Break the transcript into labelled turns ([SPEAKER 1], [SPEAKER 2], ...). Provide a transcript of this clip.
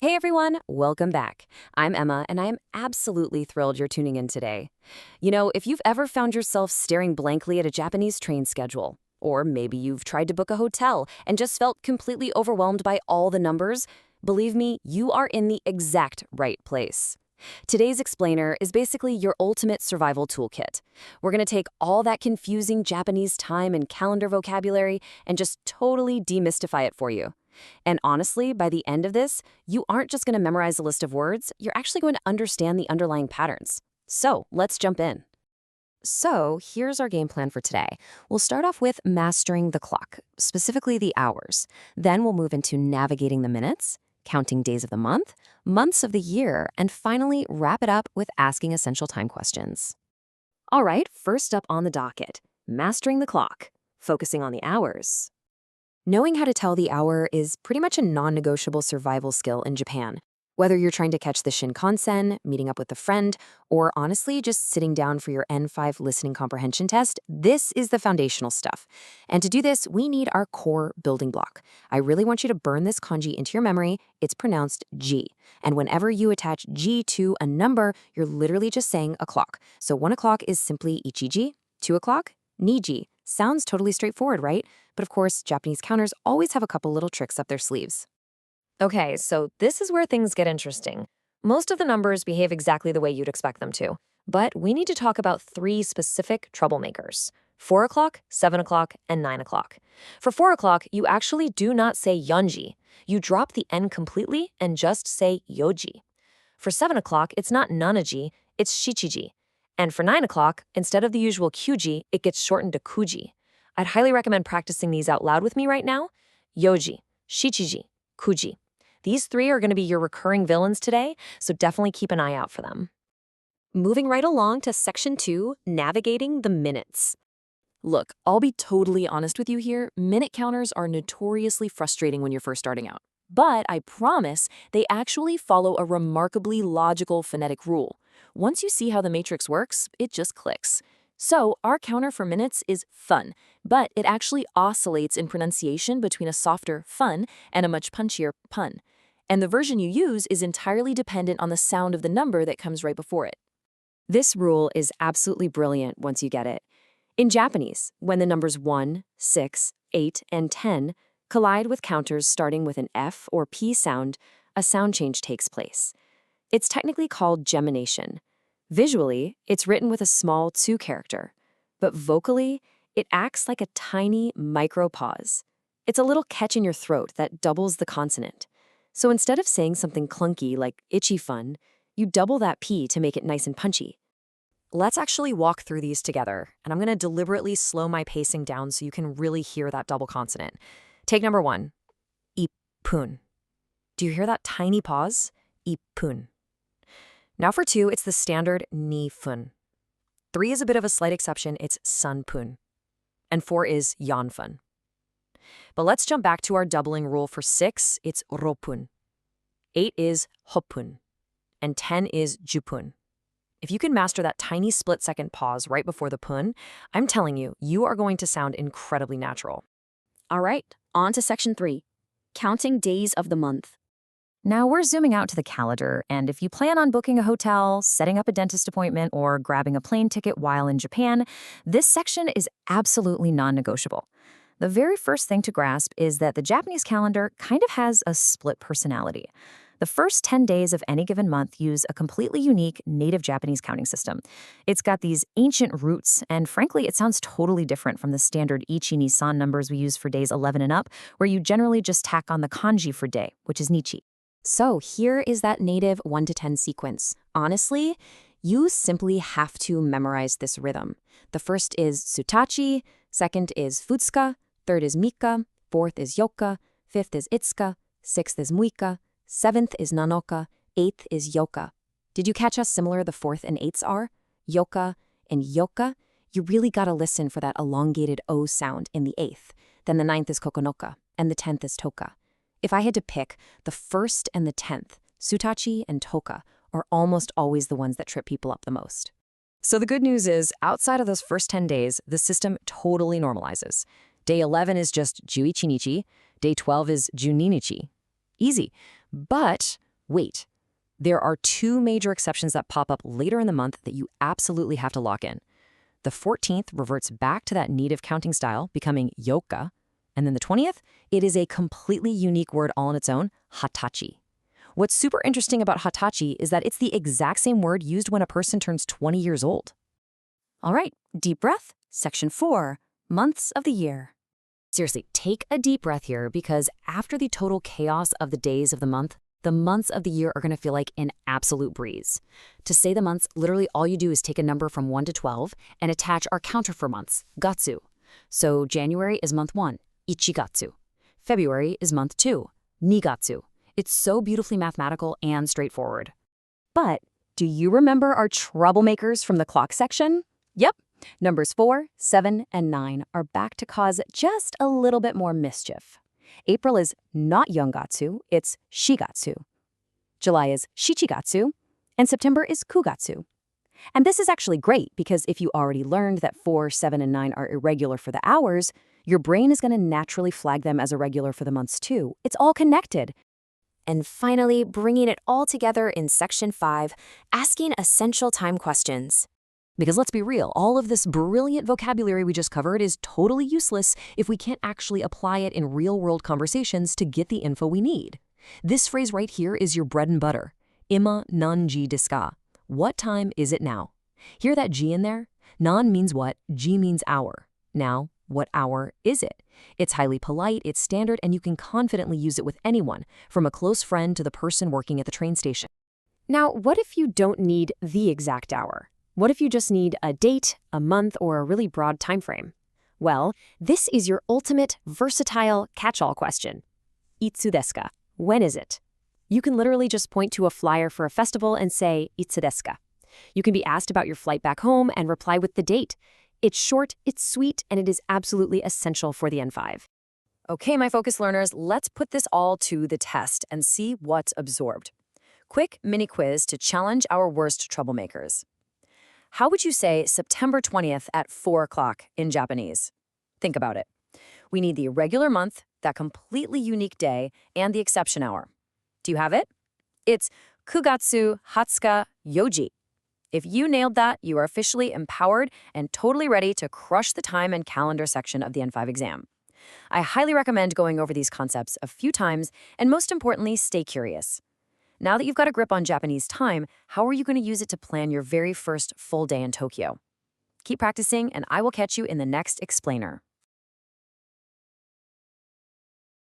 [SPEAKER 1] Hey everyone, welcome back. I'm Emma, and I am absolutely thrilled you're tuning in today. If you've ever found yourself staring blankly at a Japanese train schedule, or maybe you've tried to book a hotel and just felt completely overwhelmed by all the numbers, believe me, you are in the exact right place. Today's explainer is basically your ultimate survival toolkit. We're going to take all that confusing Japanese time and calendar vocabulary and just totally demystify it for you. And honestly, by the end of this, you aren't just going to memorize a list of words, you're actually going to understand the underlying patterns. So let's jump in. So here's our game plan for today. We'll start off with mastering the clock, specifically the hours. Then we'll move into navigating the minutes, counting days of the month, months of the year, and finally wrap it up with asking essential time questions. All right, first up on the docket, mastering the clock, focusing on the hours. Knowing how to tell the hour is pretty much a non-negotiable survival skill in Japan. Whether you're trying to catch the Shinkansen, meeting up with a friend, or honestly just sitting down for your N5 listening comprehension test, this is the foundational stuff. And to do this, we need our core building block. I really want you to burn this kanji into your memory. It's pronounced ji. And whenever you attach ji to a number, you're literally just saying a clock. So 1 o'clock is simply ichiji, 2 o'clock, niji. Sounds totally straightforward, right? But of course, Japanese counters always have a couple little tricks up their sleeves. Okay, so this is where things get interesting. Most of the numbers behave exactly the way you'd expect them to, but we need to talk about 3 specific troublemakers: 4 o'clock, 7 o'clock, and 9 o'clock. For 4 o'clock, you actually do not say yonji. You drop the N completely and just say yoji. For 7 o'clock, it's not nanaji, it's shichiji. And for 9 o'clock, instead of the usual kyuji, it gets shortened to kuji. I'd highly recommend practicing these out loud with me right now. Yoji, shichiji, kuji. These 3 are going to be your recurring villains today, so definitely keep an eye out for them. Moving right along to section 2, navigating the minutes. Look, I'll be totally honest with you here. Minute counters are notoriously frustrating when you're first starting out. But I promise they actually follow a remarkably logical phonetic rule. Once you see how the matrix works, it just clicks. So our counter for minutes is fun, but it actually oscillates in pronunciation between a softer fun and a much punchier pun. And the version you use is entirely dependent on the sound of the number that comes right before it. This rule is absolutely brilliant once you get it. In Japanese, when the numbers 1, 6, 8, and 10 collide with counters starting with an F or P sound, a sound change takes place. It's technically called gemination. Visually, it's written with a small tsu character, but vocally, it acts like a tiny micro-pause. It's a little catch in your throat that doubles the consonant. So instead of saying something clunky like itchy fun, you double that P to make it nice and punchy. Let's actually walk through these together, and I'm going to deliberately slow my pacing down so you can really hear that double consonant. Take number 1, ippun. Do you hear that tiny pause? Ippun. Now for 2, it's the standard ni-fun. 3 is a bit of a slight exception, it's sanpun. And 4 is yanfun. But let's jump back to our doubling rule. For 6, it's ropun. 8 is hoppun. And 10 is jupun. If you can master that tiny split-second pause right before the pun, I'm telling you, you are going to sound incredibly natural.
[SPEAKER 2] All right, on to section 3, counting days of the month.
[SPEAKER 1] Now we're zooming out to the calendar, and if you plan on booking a hotel, setting up a dentist appointment, or grabbing a plane ticket while in Japan, this section is absolutely non-negotiable. The very first thing to grasp is that the Japanese calendar kind of has a split personality. The first 10 days of any given month use a completely unique native Japanese counting system. It's got these ancient roots, and frankly, it sounds totally different from the standard ichi ni san numbers we use for days 11 and up, where you generally just tack on the kanji for day, which is nichi. So here is that native 1 to 10 sequence. Honestly, you simply have to memorize this rhythm. The first is tsuitachi, second is futsuka, third is mika, fourth is yoka, fifth is itsuka, sixth is muika, seventh is nanoka, eighth is yoka. Did you catch how similar the fourth and eighths are? Yoka and yoka? You really gotta listen for that elongated O sound in the eighth. Then the ninth is kokonoka, and the 10th is toka. If I had to pick, the first and the 10th, tsuitachi and toka, are almost always the ones that trip people up the most. So the good news is, outside of those first 10 days, the system totally normalizes. Day 11 is just juichinichi, day 12 is juninichi. Easy. But Wait, there are two major exceptions that pop up later in the month that you absolutely have to lock in. The 14th reverts back to that native counting style, becoming yoka. And then the 20th, it is a completely unique word all on its own, hatachi. What's super interesting about hatachi is that it's the exact same word used when a person turns 20 years old.
[SPEAKER 2] All right, deep breath. Section 4, months of the year.
[SPEAKER 1] Seriously, take a deep breath here because after the total chaos of the days of the months of the year are going to feel like an absolute breeze. To say the months, literally all you do is take a number from 1 to 12 and attach our counter for months, gatsu. So January is month 1, ichigatsu. February is month 2, nigatsu. It's so beautifully mathematical and straightforward.
[SPEAKER 2] But do you remember our troublemakers from the clock section? Yep. Numbers 4, 7, and 9 are back to cause just a little bit more mischief. April is not yongatsu, it's shigatsu. July is shichigatsu, and September is kugatsu. And this is actually great because if you already learned that 4, 7, and 9 are irregular for the hours, your brain is going to naturally flag them as irregular for the months too. It's all connected.
[SPEAKER 1] And finally, bringing it all together in Section 5, asking essential time questions. Because let's be real, all of this brilliant vocabulary we just covered is totally useless if we can't actually apply it in real-world conversations to get the info we need. This phrase right here is your bread and butter. Ima nan-ji desu ka. What time is it now? Hear that G in there? Nan means what, Ji means hour. Now, what hour is it? It's highly polite, it's standard, and you can confidently use it with anyone, from a close friend to the person working at the train station. Now, what if you don't need the exact hour? What if you just need a date, a month, or a really broad time frame? Well, this is your ultimate versatile catch-all question. Itsu desu ka? When is it? You can literally just point to a flyer for a festival and say, itsu desu ka? You can be asked about your flight back home and reply with the date. It's short, it's sweet, and it is absolutely essential for the N5. Okay, my focus learners, let's put this all to the test and see what's absorbed. Quick mini quiz to challenge our worst troublemakers. How would you say September 20th at 4 o'clock in Japanese? Think about it. We need the irregular month, that completely unique day, and the exception hour. Do you have it? It's kugatsu hatsuka yoji. If you nailed that, you are officially empowered and totally ready to crush the time and calendar section of the N5 exam. I highly recommend going over these concepts a few times, and most importantly, stay curious. Now that you've got a grip on Japanese time, how are you going to use it to plan your very first full day in Tokyo? Keep practicing, and I will catch you in the next explainer.